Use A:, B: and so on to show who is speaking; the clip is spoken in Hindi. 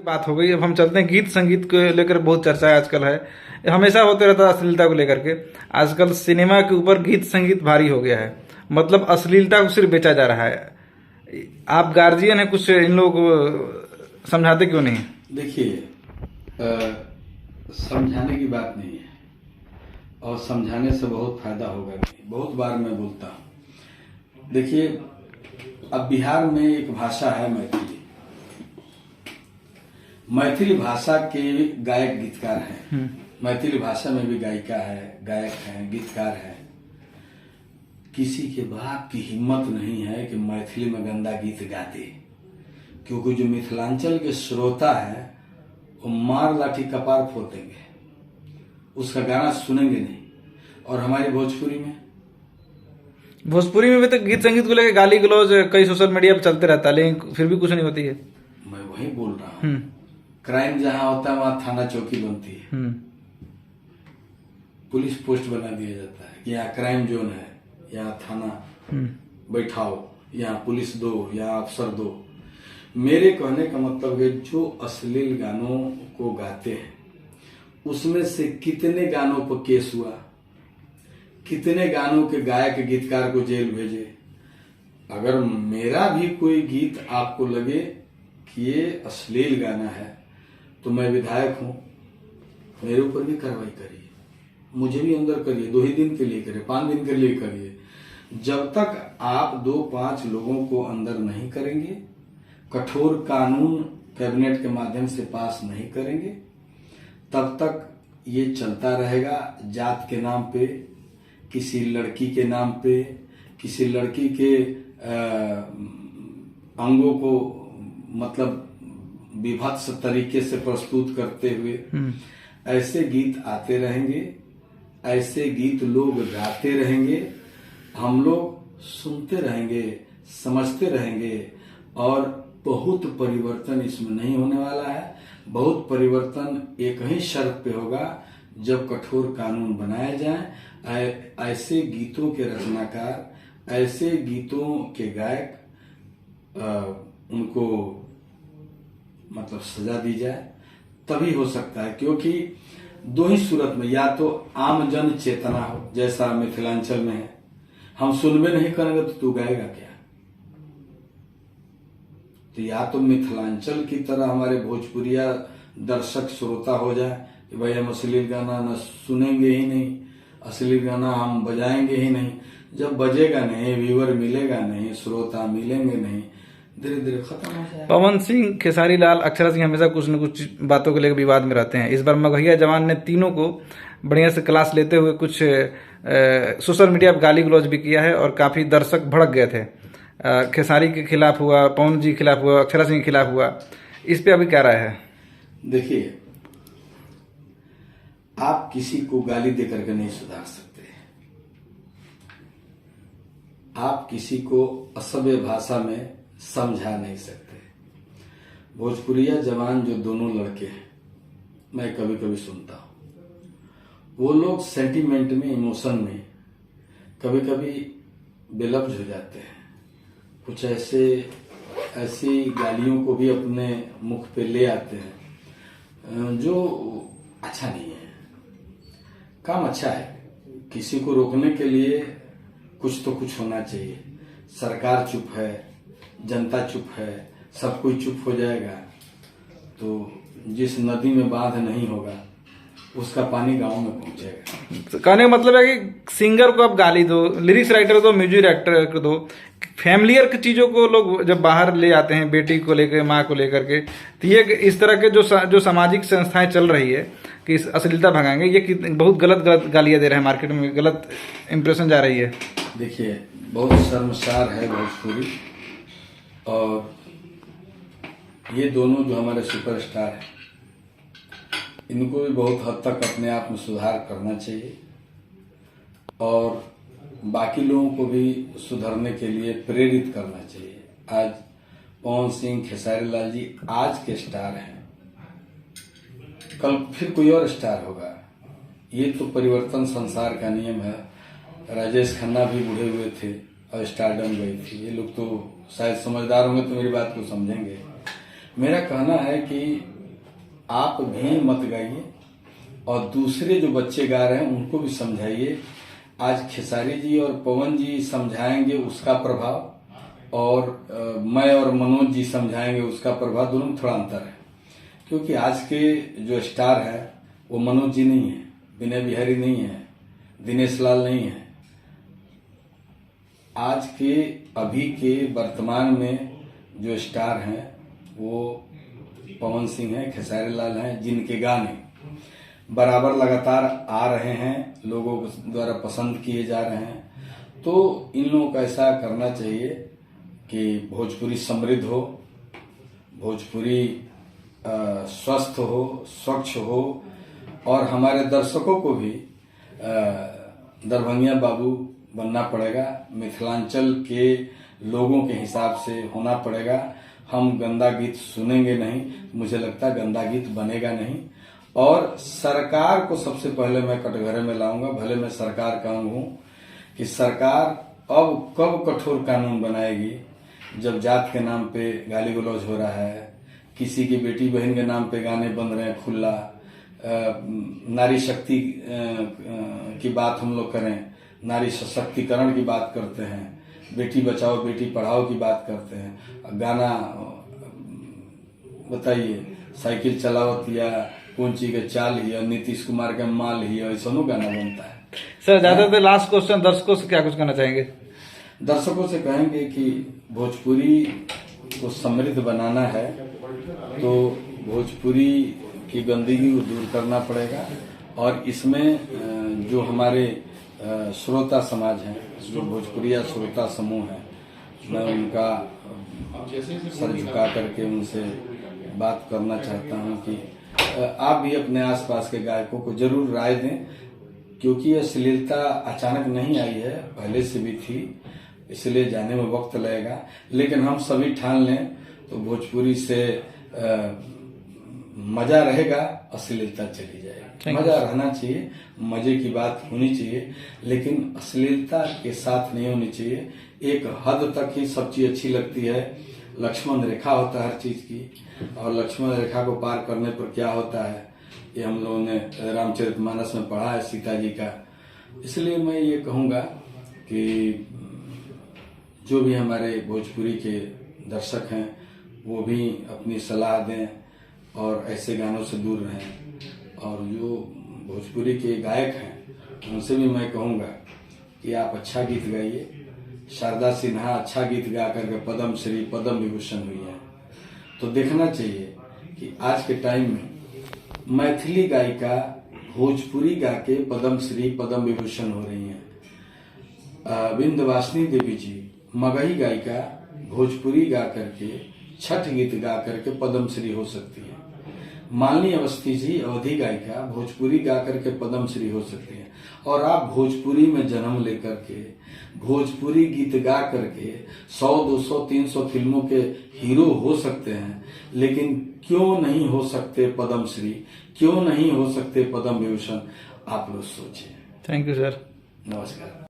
A: बात हो गई। अब हम चलते हैं गीत संगीत को लेकर, बहुत चर्चा आजकल है, हमेशा होते रहता है अश्लीलता को लेकर के। आजकल सिनेमा के ऊपर गीत संगीत भारी हो गया है, मतलब अश्लीलता को सिर्फ बेचा जा रहा है। आप गार्जियन है, कुछ इन लोगों को समझाते क्यों नहीं?
B: देखिए, समझाने की बात नहीं है, और समझाने से बहुत फायदा होगा नहीं। बहुत बार मैं बोलता हूँ, देखिए अब बिहार में एक भाषा है मैथिली। मैथिली भाषा के गायक गीतकार हैं। मैथिली भाषा में भी गायिका है, गायक हैं, गीतकार हैं। किसी के बाप की हिम्मत नहीं है कि मैथिली में गंदा गीत गाते, क्योंकि जो मिथिलांचल के श्रोता है वो मार लाठी कपार फोड़ देंगे, उसका गाना सुनेंगे नहीं। और हमारी भोजपुरी में भी तो गीत संगीत को लेकर गाली गलौज कई सोशल मीडिया पर चलते रहता है, लेकिन फिर भी कुछ नहीं होती है। मैं वही बोल रहा हूँ, क्राइम जहाँ होता है वहां थाना चौकी बनती है, पुलिस पोस्ट बना दिया जाता है कि यहाँ क्राइम जोन है, यहाँ थाना बैठाओ, यहाँ पुलिस दो, यहाँ अफसर दो। मेरे कहने का मतलब है, जो अश्लील गानों को गाते हैं उसमें से कितने गानों पर केस हुआ, कितने गानों के गायक गीतकार को जेल भेजे। अगर मेरा भी कोई गीत आपको लगे कि ये अश्लील गाना है तो मैं विधायक हूं, मेरे ऊपर भी कार्रवाई करिए, मुझे भी अंदर करिए, 2 ही दिन के लिए करिए, 5 दिन के लिए करिए। जब तक आप 2-5 लोगों को अंदर नहीं करेंगे, कठोर कानून कैबिनेट के माध्यम से पास नहीं करेंगे, तब तक ये चलता रहेगा। जात के नाम पे, किसी लड़की के नाम पे, किसी लड़की के अंगों को मतलब विभत्स तरीके से प्रस्तुत करते हुए ऐसे गीत आते रहेंगे, ऐसे गीत लोग गाते रहेंगे, हम लोग सुनते रहेंगे, समझते रहेंगे, और बहुत परिवर्तन इसमें नहीं होने वाला है। बहुत परिवर्तन एक ही शर्त पे होगा, जब कठोर कानून बनाए जाएं, ऐसे गीतों के रचनाकार, ऐसे गीतों के गायक, उनको मतलब सजा दी जाए, तभी हो सकता है। क्योंकि 2 ही सूरत में, या तो आम जन चेतना हो, जैसा मिथिलांचल में है, हम सुनबे नहीं करेंगे तो तू गाएगा क्या। तो या तो मिथिलांचल की तरह हमारे भोजपुरिया दर्शक श्रोता हो जाए कि भाई हम अश्लील गाना न सुनेंगे ही नहीं, अश्लील गाना हम बजाएंगे ही नहीं। जब बजेगा नहीं, व्यूअर मिलेगा नहीं, श्रोता मिलेंगे नहीं, धीरे धीरे खत्म हो जाएगा।
A: पवन सिंह, खेसारी लाल, अक्षरा सिंह हमेशा कुछ न कुछ बातों को लेकर विवाद में रहते हैं। इस बार मगहिया जवान ने तीनों को बढ़िया से क्लास लेते हुए कुछ सोशल मीडिया पर गाली गलौज भी किया है, और काफी दर्शक भड़क गए थे। खेसारी के खिलाफ हुआ, पवन जी के खिलाफ हुआ, अक्षरा सिंह के खिलाफ हुआ। इस पे अभी क्या राय है?
B: देखिए, आप किसी को गाली देकर के नहीं सुधार सकते, आप किसी को असभ्य भाषा में समझा नहीं सकते। भोजपुरिया जवान जो दोनों लड़के हैं, मैं कभी कभी सुनता हूं, वो लोग सेंटिमेंट में, इमोशन में कभी कभी बेलफ्ज हो जाते हैं। कुछ ऐसी गालियों को भी अपने मुख पे ले आते हैं जो अच्छा नहीं है। काम अच्छा है, किसी को रोकने के लिए कुछ तो कुछ होना चाहिए। सरकार चुप है, जनता चुप है, सब कोई चुप हो जाएगा तो जिस नदी में बांध नहीं होगा उसका पानी गांव में पहुंचेगा।
A: तो कहने का मतलब है कि सिंगर को आप गाली दो, लिरिक्स राइटर को, म्यूजिक राइटर को दो, फैमिलियर की चीजों को लोग जब बाहर ले आते हैं, बेटी को लेकर, माँ को लेकर के, तो ये इस तरह के जो सामाजिक संस्थाएं चल रही है कि अश्लीलता भगाएंगे, ये बहुत गलत गालियां दे रहे हैं, मार्केट में गलत इंप्रेशन जा रही है।
B: देखिए, बहुत शर्मसार है भोजपुरी, और ये दोनों जो हमारे सुपरस्टार हैं, इनको भी बहुत हद तक अपने आप में सुधार करना चाहिए, और बाकी लोगों को भी सुधरने के लिए प्रेरित करना चाहिए। आज पवन सिंह, खेसारी लाल जी आज के स्टार हैं, कल फिर कोई और स्टार होगा। ये तो परिवर्तन संसार का नियम है। राजेश खन्ना भी बूढ़े हुए थे और स्टारडम गई थी। ये लोग तो शायद समझदार होंगे तो मेरी बात को समझेंगे। मेरा कहना है कि आप भी मत गाइए और दूसरे जो बच्चे गा रहे हैं उनको भी समझाइए। आज खेसारी जी और पवन जी समझाएंगे उसका प्रभाव और मैं और मनोज जी समझाएंगे उसका प्रभाव, दोनों में थोड़ा अंतर है। क्योंकि आज के जो स्टार है वो मनोज जी नहीं है, विनय बिहारी नहीं है, दिनेश लाल नहीं है। आज के अभी के वर्तमान में जो स्टार हैं वो पवन सिंह हैं, खेसारी लाल हैं, जिनके गाने बराबर लगातार आ रहे हैं, लोगों द्वारा पसंद किए जा रहे हैं। तो इन लोगों को ऐसा करना चाहिए कि भोजपुरी समृद्ध हो, भोजपुरी स्वस्थ हो, स्वच्छ हो और हमारे दर्शकों को भी दरभंगिया बाबू बनना पड़ेगा, मिथिलांचल के लोगों के हिसाब से होना पड़ेगा। हम गंदा गीत सुनेंगे नहीं, मुझे लगता है गंदा गीत बनेगा नहीं। और सरकार को सबसे पहले मैं कटघरे में लाऊंगा, भले मैं सरकार का अंग हूं, कि सरकार अब कब कठोर कानून बनाएगी जब जात के नाम पे गाली गलौज हो रहा है, किसी की बेटी बहन के नाम पे गाने बन रहे हैं खुला, नारी शक्ति की बात हम लोग करें, नारी सशक्तिकरण की बात करते हैं, बेटी बचाओ बेटी पढ़ाओ की बात करते हैं, गाना बताइए साइकिल चलावत या कौन चीज के चाल ही या नीतीश कुमार के माल ही ऐसा गाना बनता है।
A: सर ज्यादातर लास्ट क्वेश्चन, दर्शकों से क्या कुछ कहना चाहेंगे?
B: दर्शकों से कहेंगे कि भोजपुरी को समृद्ध बनाना है तो भोजपुरी की गंदगी को दूर करना पड़ेगा और इसमें जो हमारे श्रोता समाज हैं, जो भोजपुरिया श्रोता समूह है, मैं उनका सर झुका करके उनसे बात करना चाहता हूं कि आप भी अपने आसपास के गायकों को जरूर राय दें, क्योंकि अश्लीलता अचानक नहीं आई है, पहले से भी थी, इसलिए जाने में वक्त लगेगा। लेकिन हम सभी ठान लें तो भोजपुरी से मजा रहेगा, अश्लीलता चली जाएगी। मजा रहना चाहिए, मजे की बात होनी चाहिए, लेकिन अश्लीलता के साथ नहीं होनी चाहिए। एक हद तक ही सब चीज अच्छी लगती है। लक्ष्मण रेखा होता है हर चीज की, और लक्ष्मण रेखा को पार करने पर क्या होता है ये हम लोगों ने रामचरितमानस में पढ़ा है सीता जी का। इसलिए मैं ये कहूंगा कि जो भी हमारे भोजपुरी के दर्शक हैं वो भी अपनी सलाह दें और ऐसे गानों से दूर रहें। और जो भोजपुरी के गायक हैं उनसे भी मैं कहूंगा कि आप अच्छा गीत गाइए। शारदा सिन्हा अच्छा गीत गा करके पद्म श्री पद्म विभूषण हुई है। तो देखना चाहिए कि आज के टाइम में मैथिली गायिका भोजपुरी गा के पद्म श्री पद्म विभूषण हो रही हैं। विंध्यवासिनी देवी जी मगही गायिका भोजपुरी गा करके छठ गीत गा करके पद्म श्री हो सकती है। मालिनी अवस्थी जी अवधी गायिका भोजपुरी गा करके पद्म श्री हो सकती है। और आप भोजपुरी में जन्म लेकर के भोजपुरी गीत गा करके 100, 200, 300 फिल्मों के हीरो हो सकते हैं, लेकिन क्यों नहीं हो सकते पद्म श्री, क्यों नहीं हो सकते पद्म विभूषण? आप लोग सोचिए।
A: Thank you sir.
B: नमस्कार।